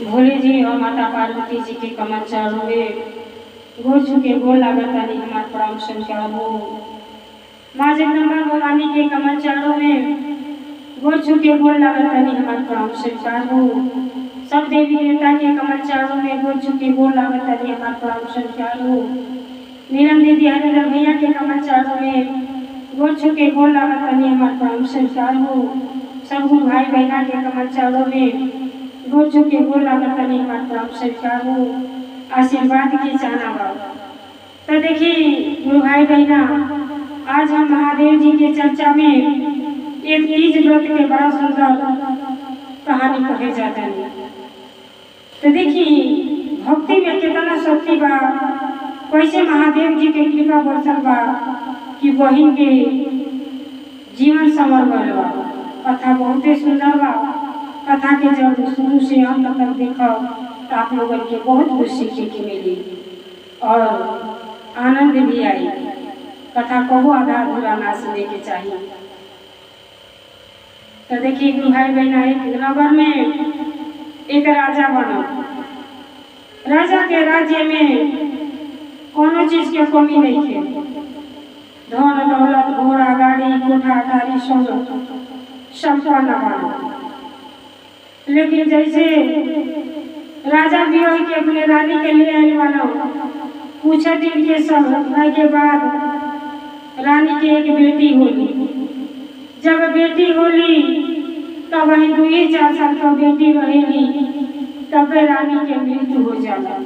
भोले जी और माता पार्वती जी के कमल चरणों में गोर छुके गोर लागतानी हमार प्रणाम स्वीकार हो। माँ जगदम्बा भवानी के कमल चरणों में गोर छुके गोर लागतानी हमार प्रणाम स्वीकार हो। सब देवी देवता के कमल चरणों में गोर छुके गोर लागतानी हमार प्रणाम स्वीकार हो। नीलम दीदी हरिंदर भैया के कमल चरणों में गोर छुके गोर लागतानी हमार प्रणाम स्वीकार हो। सब गुरु भाई बहना के कमल चरणों में गोर छुके गोर लागतानी हमार प्रणाम स्वीकार हो। आशीर्वाद के चाहना बा। तो देखिए गुरु भाई बहना, आज हम महादेव जी के चर्चा में एक तीज व्रत के बड़ा सुंदर कहानी कहे जाता है। तो देखिए भक्ति में कितना शक्ति बा, कैसे महादेव जी के कृपा बरसल बा कि बहिन के जीवन संवर गल बा। कथा बहुत ही सुंदर बा। कथा के जब शुरू से अंत तक देखो तो आप लोगों के बहुत कुछ सीखने की मिली और आनंद भी आई। कथा को आधा अधूरा ना सुनने के चाहिए। तो देखिए गुरु भाई बहना, एक नगर में एक राजा बना। राजा के राज्य में कोनो चीज के कमी नहीं थी। धन दौलत घोड़ा गाड़ी कोठा अटारी संपन्न बना। लेकिन जैसे राजा भी हो के अपने रानी के लिए आए बनो, कुछ दिन के समय के बाद रानी की एक बेटी होली। जब बेटी होली तब वही 2-4 साल का बेटी रहेगी, तब रानी के मृत्यु हो जाला।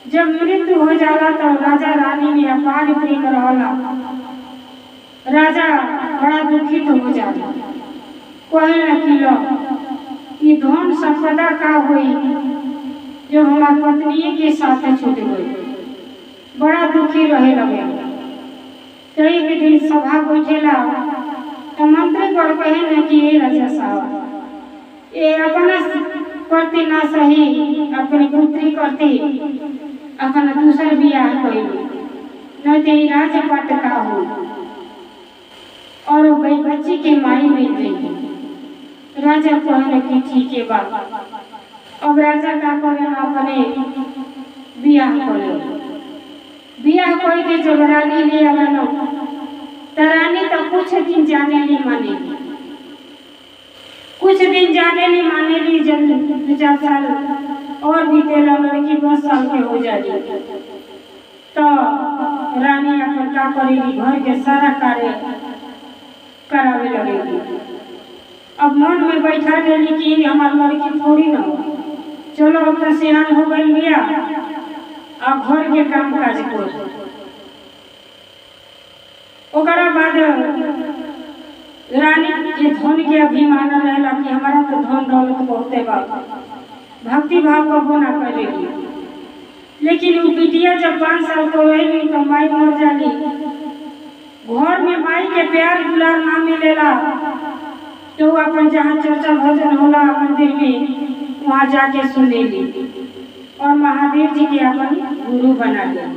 जब मृत्यु हो जाला तो राजा रानी में अपार प्रेम रहला। राजा बड़ा दुखित हो जाला। कहे न कि ये धन संपदा का हुई जो हमार पत्नी के साथ छूट गई। बड़ा दुखी रहे लगे। कई के दिन सभा बैठेला तो मंत्री पर कहे न कि ये राजा साहब, ये अपना करती ना सही, अपनी पुत्री करती अपना दूसर बियाह कई न तो राजपाट का हो और वही बच्ची के माई मिल गई। राजा कहने की ठीक है बात। अब राजा का करे अपने बियाह करे। बियाह कोई के जब रानी ले आनो तो रानी तो कुछ दिन जाने ली माने, कुछ दिन जाने ली माने ली। जब 2-4 साल और बीतेला, लड़की 10 साल के हो जाएगी तो रानी अपन का करेगी, घर के सारा कार्य करावे लगेगी। अब मन में बैठा लेली कि हमार लड़की थोड़ी ना हो, चलो अब तो सियान हो गई बिया, अब घर के काम काज करो। ओकरा बाद रानी के धन के अभिमान रहेला कि हमारा तो धन दौलत बहुते बा, भक्ति भाव को ना करेगी। लेकिन वो बिटिया जब 5 साल को रही तो माई मर जाली। घर में माई के प्यार दुलार ना मिलेला तो अपन जहाँ चर्चा भजन होला मंदिर में वहाँ जाके सुनेली और महादेव जी के अपन गुरु बना लिया।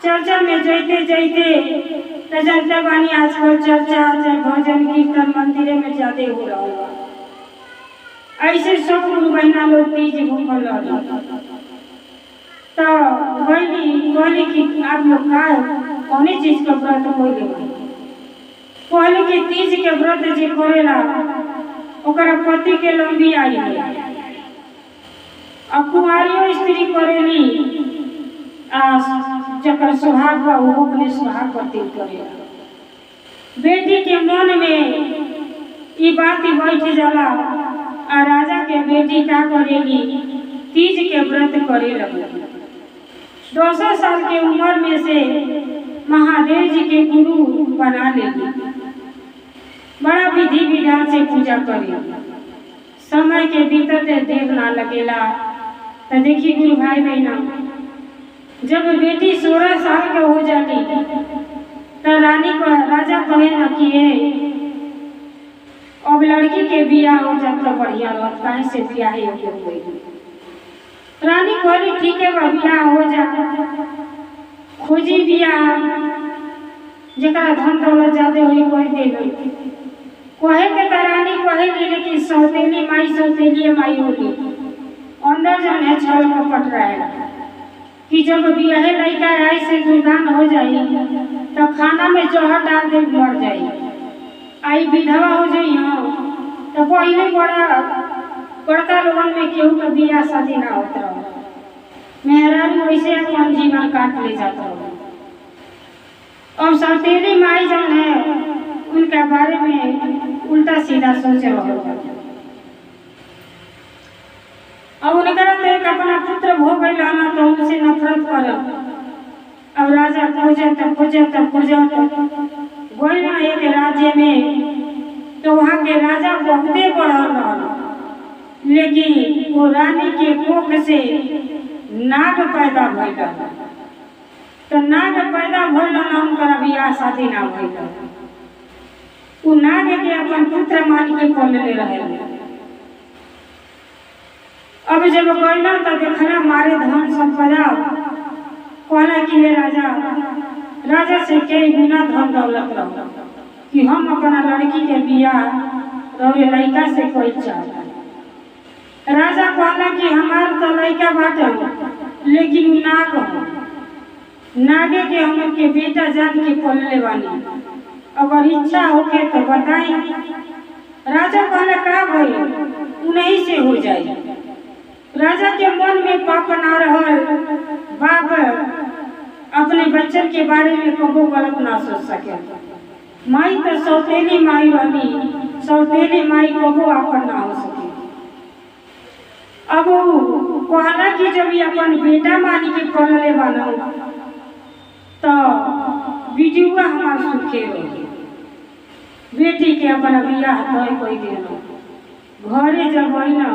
चर्चा में जाते जाते तो जनता बानी आजकल चर्चा भजन कीर्तन मंदिर में ज्यादा हो रहा है। ऐसे सब गुरु बहना लोग तीज घूमल तो बोली कि आप लोग का कौन चीज का व्रत कोई पहले के तीज के व्रत जे करेला ओकरा पति के लंबी आयु है। अब कुमारियों स्त्री करेली जकर सुहाग बा वो अपने सुहाग पति करेला। बेटी के मन में ये बात बैठ जाला आ राजा के बेटी का करेली, तीज के व्रत करे लगी। 200 साल के उम्र में से महादेव जी के गुरु बना लेगी। बड़ा विधि विधान से पूजा करी। समय के बीतते देर ना लगेला। तो देखिए गुरु भाई बहना, जब बेटी 16 साल के हो जाती तो रानी को राजा कहे न कि अब लड़की के बियाह हो जात तो बढ़िया रहत, काहे से बियाह हो गई। रानी कहली ठीक है बियाह हो जा। खोजी बियाह जरा धन दौलत ज्यादा हुई कोई देवे कहे के रानी कहे लेकिन सौतेली माई सौतेली माई होगी। अंदर जो है छल कपट रहेगा कि जब बियाहे लड़का आई से दुर्दान हो जाई तो खाना में जहर डाल दे मर जाई। आई विधवा हो जाई तो पहले बड़का लोगन में केहू के बियाह शादी ना होता रहो, मेहरारू वैसे अपन जीवन काट ले जाता रहो। और सौतेली माई जौन है उनके बारे में उल्टा सीधा सोच रहा। अब उनकरा तो एक अपना पुत्र भोग लाना तो उनसे नफरत कर। अब राजा खोजत गई ना एक राज्य में, तो वहाँ के राजा बहुते बढ़ल रहा, लेकिन वो रानी के कोख से नाग पैदा भइल। तो नाग पैदा भइल ना उनका बियाह शादी ना भइल। वो नाग के अपन पुत्र मान के पलले रहे। अब जब गइला तो देखला मारे धन संपदा, कहला कि हे राजा से कई गुना धन दौलत रहो कि हम अपना लड़की के बियाह रौरे लड़का से कोई चाहता। राजा कहला कि हमार तो लड़का बाटे लेकिन नाग हो, नागे के हम के बेटा जान के पलले बानी, अगर इच्छा होके तो बताई। राजा कहला का भइल, उन्हीं से हो जाए। राजा के मन में पाप ना रहल, बाप अपने बच्चन के बारे में कबो गलत ना सोच सके। माई तो सौतेली माई रही, सौतेली माई कबो आपन ना हो सके। अब कहला कि जब ये अपन बेटा मानी के पलले बना तो बिजुआ हमार सुखे रही। बेटी के अपना बियाह तय कोई देना। घरे जब ना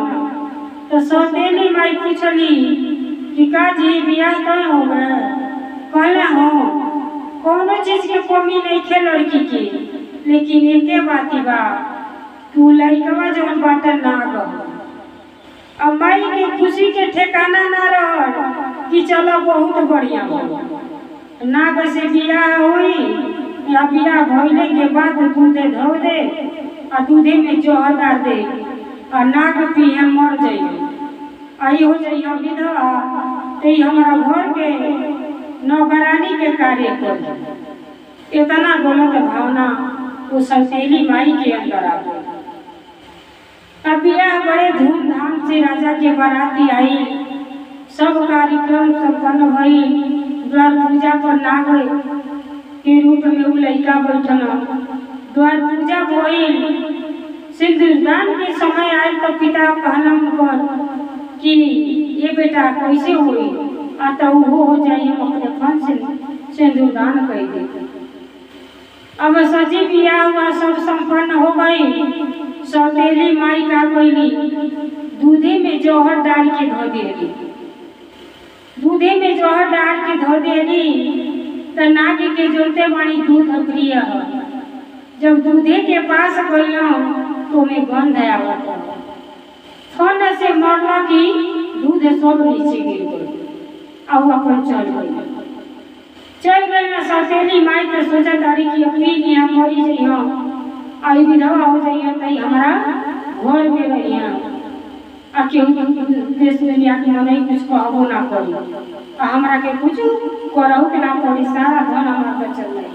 तो सौतेली माई पूछली कि का जी बियाह तय हो गए? कहला हो, कोनो चीज के कमी नहीं थे लड़की की, लेकिन एके बात बा तू लड़कवा जवन बाटे नाग। अब माई के खुशी के ठिकाना ना रह कि चलो बहुत बढ़िया हो, नाग से बियाह हुई या बियाह भइले के बाद दूधे धो दे और दूधे में जहर डाल दे और नाग पिए मर जाइए। आई हो जाइए विधवा तो हमारा घर के नौकरानी के कार्य कर। इतना गलत भावना वो सौतेली माई के अंदर आ गई। अब बियाह बड़े धूमधाम से राजा के बाराती आई, सब कार्यक्रम संपन्न भई। द्वार पूजा पर नाग के रूप में वो लड़का बैठल। द्वार पूजा भइल, सिंदूरदान के समय आए तो पिता कहलन पर कि ये बेटा कैसे होई, आ तो वो हो जाए अपने फन से सिंदूरदान कर दे। अब सजी बियाह हुआ, सब संपन्न हो गई। सौतेली माई का कोई दूधे में जौहर डाल के धो देली, दूधे में जौहर डाल के धो देली। तो नाग के जोते बाणी दूध प्रिय है। जब दूधे के पास गई तो में गंध आवत, फन से मरला कि दूध सब नीचे गिर गई और अपन चल गई ना। सौतेली माई तो सोचा तारी कि अपनी यहाँ मरी जाइए, आई विधवा हो जाइए तो हमारा घर में रही आ केहू देश में लिया के मन कुछ कहबो ना करी आ हमरा के कुछ करहु के ना पड़ी, सारा धन हमारा पर चल जाए।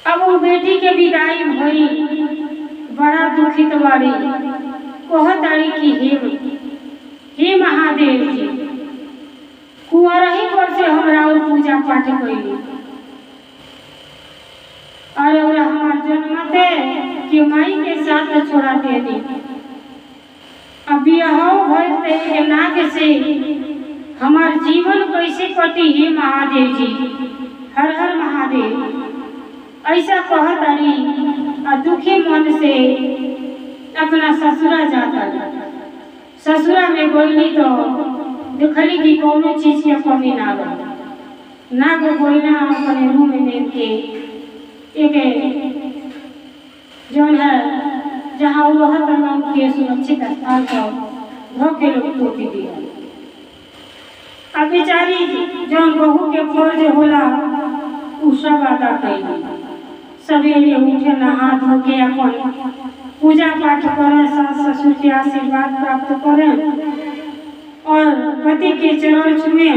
अब वो बेटी के विदाई भई, बड़ा दुखित बाड़ी। कहताड़ी कि हे महादेव जी, कुंवरही पर से हमरा और पूजा पाठ कइली और हमार जन्मते कि माई के साथ छोड़ा देली। अब बियाह भइल ते नाग से हमार जीवन कैसे कटी? हे महादेव जी, हर हर महादेव। ऐसा कहताड़ी आ दुखी मन से अपना ससुरा जाता। ससुरा में गईली तो देखली कि कोनो चीज के कमी ना रही। नाग गोइना अपने रूम में के एक जौन है जहाँ वो रहता के सुरक्षित स्थान पर धोके लोग टोपी दिया। अब बेचारी जौन बहू के फर्ज होला उ सब अदा कैली। सवेरे उठे नहा धो के अपन पूजा पाठ करें, सास ससुर के आशीर्वाद प्राप्त करें और पति के चरण छुए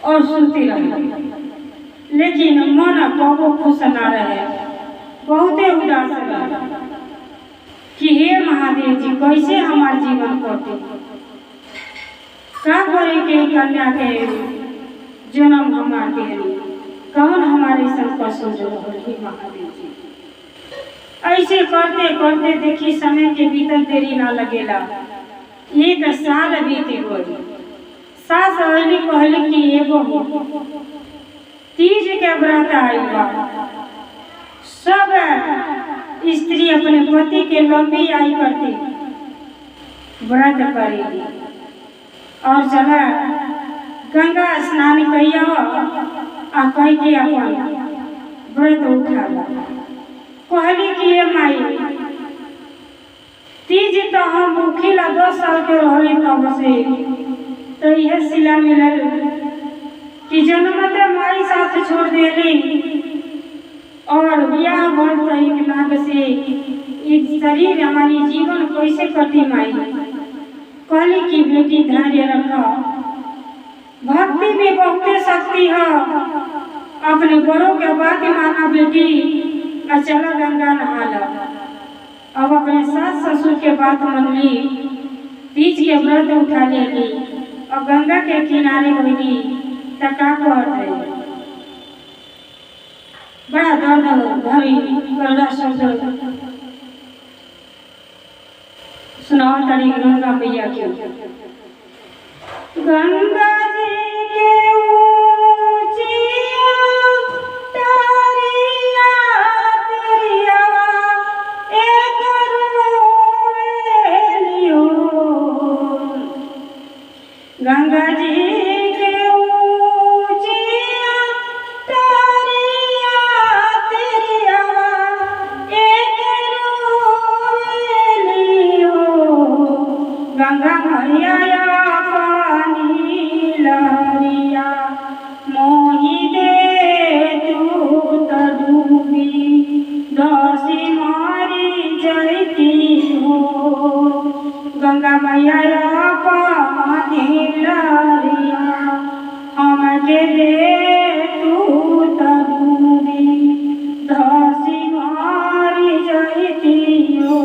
और सुनती रहे। लेकिन मन कबो खुश ना रहे, बहुते उदास रहे कि हे महादेव जी कैसे हमार जीवन कटे, का करे के कन्या के जन्म हमार के कौन हमारे संकट सोचो हे महादेव जी। ऐसे करते करते देखी समय के भीतर देरी ना लगेला, 1 साल बीत गई। सास अली कहली कि एगो तीज के व्रत आइल बा, सब स्त्री अपने पति के लंबी आई करती व्रत करेगी और चला गंगा स्नान कहिया आ कह के अपन व्रत उठा। कहली कि ये माई तीज तो हम भूखिला 10 साल के रही तब से, तो यह सिला मिलल कि जन्मते माई साथ छोड़ देली और ब्याह भर तक नाग से एक शरीर हमारी जीवन कैसे कटी माई। कहली कि बेटी धैर्य रखो, भक्ति में बहुते शक्ति है, अपने बड़ों के बात माना बेटी, चला गंगा नहा लो। अब अपने सास ससुर के बात मान ली, तीज के व्रत उठा लेगी और गंगा के किनारे होगी तो का कहते बड़ा दर्द भरी गंगा शब्द सुनाओ तारी गंगा मैया के। गंगा जी के गंगा जी के ऊंचिया तारिया तेरिया एक रोलियो, गंगा मैया पानी लहरिया मोही दे तू तडूबी दसी मारी जयती हो। गंगा मैया हमके दे तू तडूबी धसी मारी जयती हो।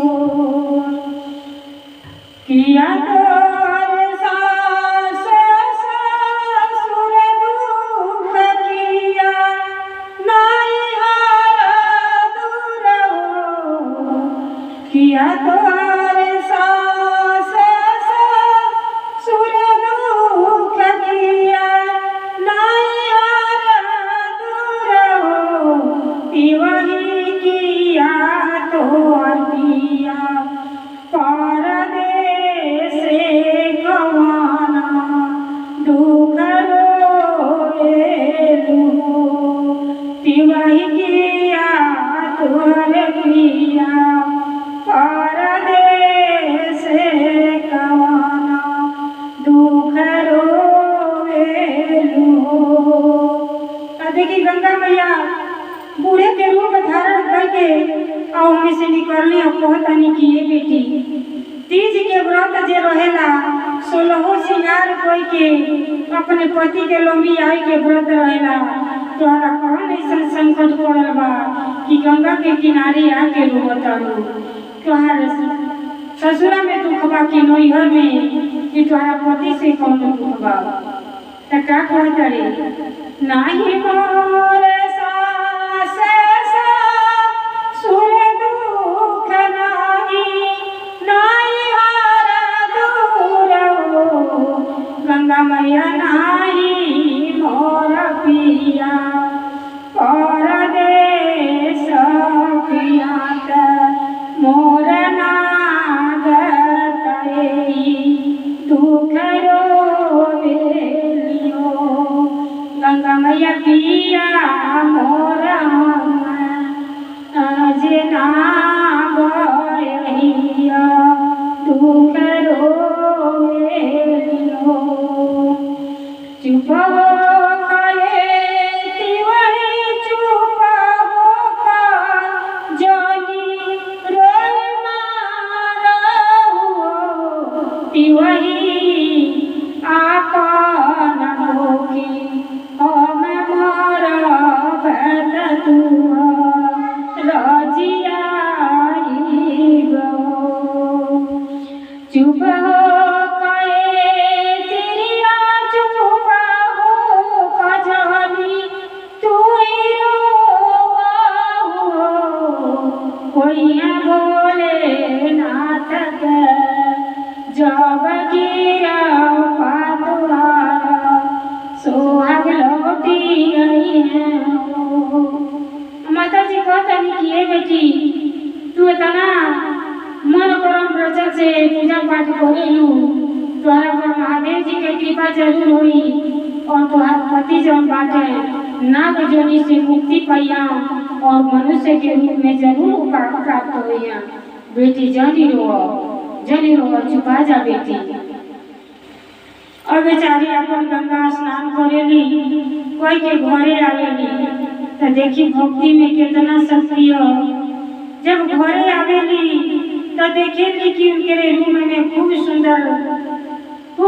किया तोर सास ससुर दुख किया नाई हार दूर हो। किया तोर गंगा मैया बूढ़े के रूप धारण करके और में से निकलने और कहतानी कि ये बेटी तीज के व्रत जे रहेला 16 श्रृंगार कोई के अपने पति के लंबी आई के व्रत रहेला। तोहरा कौन ऐसा संकट पड़ल बा कि गंगा के किनारे आके रोतारू। तोहर ससुरा में दुख बा कि नैहर में कि तोहरा पति से कौन दुख बा। त का कहता रे नाही मोर सास ससुर दुख नाही नाई हार दूर हो। गंगा मैया नाही मोर पिया परदेश पिया मोर नाग दुख रो गंगा मैया पिया तिवही आपन होके हम मरब तू रजियाइब चुप हो कए तिरिया चुप हो कजली तू कोई बोले नाथ जब गिरा पातुआर सोहाग लौटी गई है। माता जी कहतनी कि हे बेटी तू इतना मन करम प्रचल से पूजा पाठ करेलू तोहरा पर महादेव जी के कृपा जरूर हुई और तुहार पति जब बाटे नाग जोनी से मुक्ति पाइया और मनुष्य के रूप में जरूर प्राप्त होइया। बेटी जनी रो चुपा जा बेटी। और बेचारी अपन गंगा स्नान करेली कोई के घरे आवेली तो देखी भक्ति में कितना शक्ति हो। जब घरे आवेली तो देखेली कि उनके रूम में खूब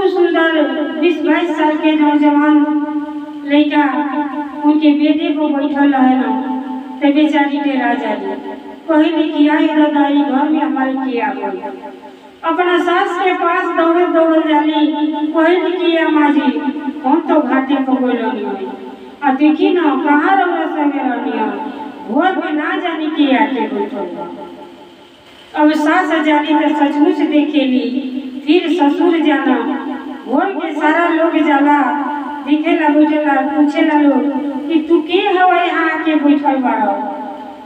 सुंदर 20-22 साल के नौजवान लड़का उनके बेटे को बैठल है ना तो बेचारी डेरा जाली कहली कि आई दाई घर में हमारे किया गई अपना सास के पास दौड़ जाली कहली कि अम्मा जी हम तो घाटे को बोलनी आ देखी ना कहाँ रहा संगे रहनी भोर में ना जानी कि आके बैठल। अब सास जाली तो सचमुच देखेली फिर ससुर जाना भोर के सारा लोग जाला दिखेला बैठेला पूछेला लोग कि तू के हवा यहाँ आके बैठल बाड़ो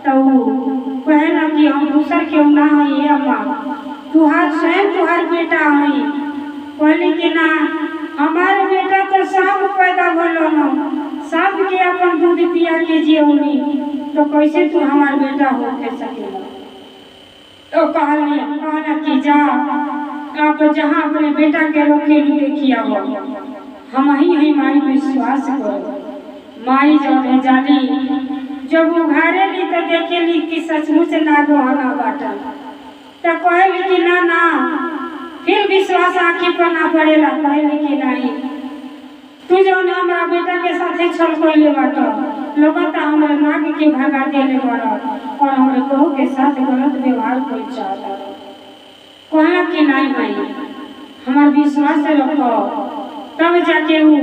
तो कहना कि हम दूसर क्यों ना हई अम्मा स्वयं तुहार बेटा हई। कहली कि ना हमारे बेटा तो सांप पैदा भलो न सांप के अपन दूध पिया के जियौनी तो कैसे तू हमार बेटा हो के सकेला। तो कहना कि जा आप जहाँ अपने बेटा के रोकेलू देखिया हो हम ही माई विश्वास करो। माई जब जाली जब उघारेली तो देखेली कि सचमुच नागोहना बाटल तो कहली कि ना फिर विश्वास आँखी पर ना पड़ेला। कहली कि नहीं तू जौन हमारा बेटा के साथे छल कैले बाटो लोग तो हमारे नाग के भगा देले बड़ा और हमारे बहू के साथ गलत व्यवहार कोई चाहता कहला कि नहीं भाई हमार विश्वास रखो। तब जाके वो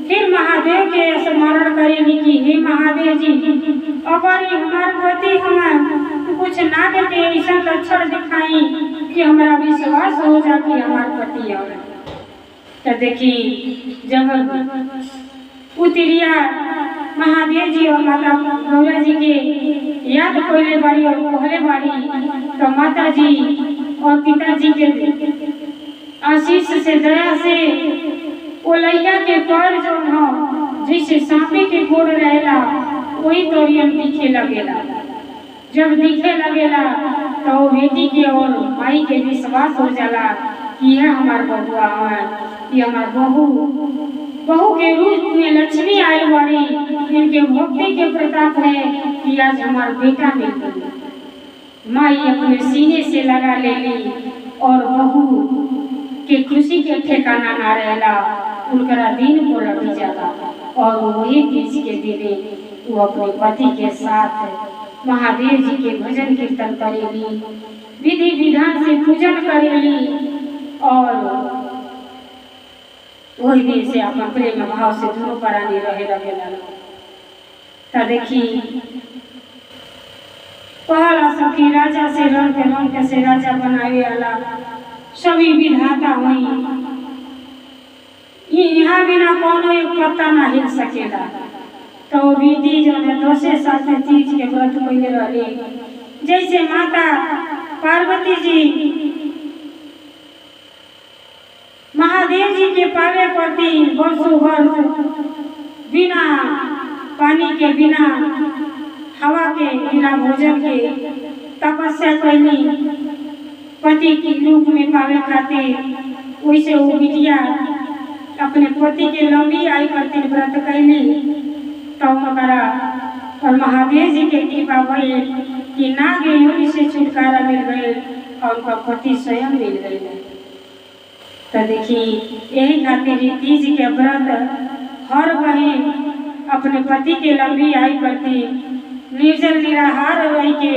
फिर महादेव के स्मरण करेली कि हे महादेव जी अगर हमार पति हमें कुछ नाग के ऐसा लक्षण दिखाई कि हमारा विश्वास हो जा कि हमार पति है तो देखी जब उतरिया महादेव जी और माता गौरा जी के याद कोयले बाड़ी और कोहले बाड़ी तो माता जी और पिताजी के आशीष से दया से वो लैया के पैर जो हो जैसे सांपे के गोड़ रहेला वही तोरियन दिखे लगेला। जब दिखे लगेला तो वो बेटी के और माई के विश्वास हो जाला कि यह हमार बबुआ है ये हमार बहू के रूप में लक्ष्मी आयल बाड़ी इनके भक्ति के प्रताप है कि आज हमार बेटा मिल गई। माई अपने सीने से लगा लेली और बहू के खुशी के ठिकाना ना रहेला उनका दिन को लग जाता और वही तीज के दिने वो अपने पति के साथ महादेव जी के भजन कीर्तन करेली विधि विधान से पूजन करेली और वही दिन से अपना प्रेम भाव से दोनों प्राणी रहे लगेला। देखी कहला सखी राजा से रंग के से राजा बनावे वाला सभी विधाता हुई यहाँ बिना कोनो एक पत्ता ना हिल सकेला। तो विधि जो है 10 साल से तीज के व्रत कैले रही जैसे माता पार्वती जी महादेव जी के पावे पड़ती वर्षों वर्ष बिना पानी के बिना हवा के बिना भोजन के तपस्या कैली पति के रूप में पावे खातिर वैसे वो बिटिया अपने पति के लंबी आयु खातिर व्रत कैली तो और महादेव जी के कृपा भई कि नाग योनि से छुटकारा मिल गए और उनका पति स्वयं मिल गए। तो देखी यही खातिर तीज के व्रत हर बहन अपने पति के लंबी आयु करती निर्जल निराहार रह के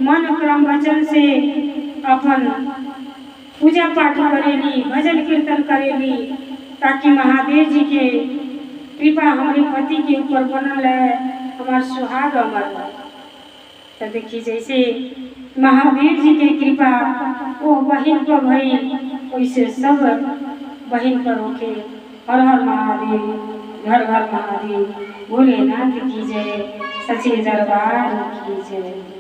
मन क्रम वचन से अपन पूजा पाठ करेली, भजन कीर्तन करेली, ताकि महादेव जी के कृपा हमारे पति के ऊपर बनल है, हमार सुहाग अमर है। तो देखिए जैसे महावीर जी की कृपा वो बहन पर भई, वैसे सब बहन पर होके। हर हर महादेव, घर घर महादेव, भोलेनाथ की जय, सच्चे दरबार की जय।